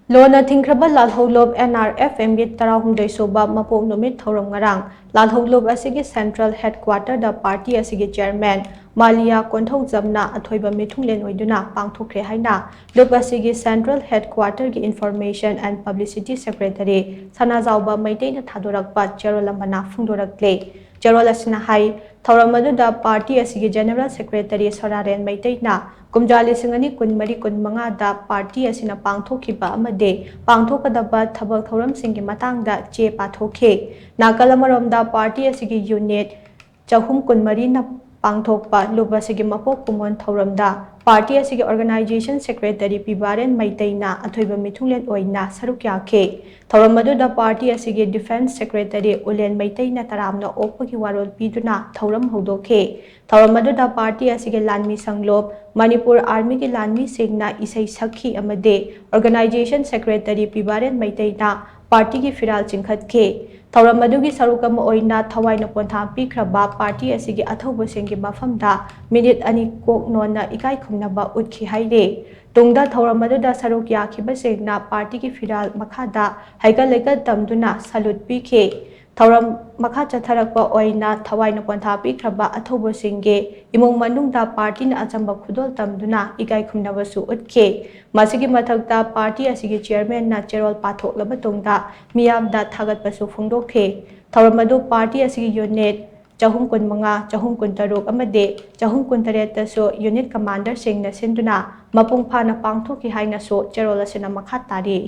Lona thingkhraba Lalhoulup Nrfm gi tarahumdai Suba Mapok Numit Thouram Ngarang Lalhoulup Asigi Central Headquarter da Party Asigi Chairman Maliya Konthoujam na athouba meethunglen oiduna Pangthokhre haina Lup Asigi Central Headquarter gi Information and Publicity Secretary Sanajaoba Meitei na thadorakpa cherol amana phongdorakli cherol asina hai Thouram aduda Party Asigi General Secretary Meitei na Kumjali singani kunmari kunmanga da party asina pangthokhiba amade pangthokadaba thabak thauram singi matangda che pathokhe nakalamarom da party asigi unit chahum kunmari na pangthokpa luba sigi mapok kumon thauram da party asigi organization secretary pibaren Meitei na athouba meethunglen oina saruk yakhe thauram aduda party asigi defense secretary ulen Meitei na taramna okpagi warol piduna thauram hodokhe thauram aduda party asigi lanmi sanglop Manipur Army ki lanmi singna isai sakhi amade organization secretary pibaren Meitei na party ki firal chingkhatke thauram adugi sarukam oina thawaina pontha pikhraba party asigi athouba singi mafamda minute ani kok nona ikai khumnaba utkhi haire tungda thauram aduda saruk yakhiba singna party ki firal makhada haigal legal tamduna salute pikhe Thouram makha chatharakpa oina thawaina pontha pikhraba athouba singe imong manungda party na achamba khudol tamduna ikai khumnabasu utkhe masigi mathakta party asigi chairman na cherol pathoklaba tungda miyamda thagatpasu phongdokhe thauram adu party asigi unit chahum kunmanga chahum kuntaruk amade chahum kuntaret tasu unit commander singna sinduna mapung phana pangthoki haina so cherol asina makha tari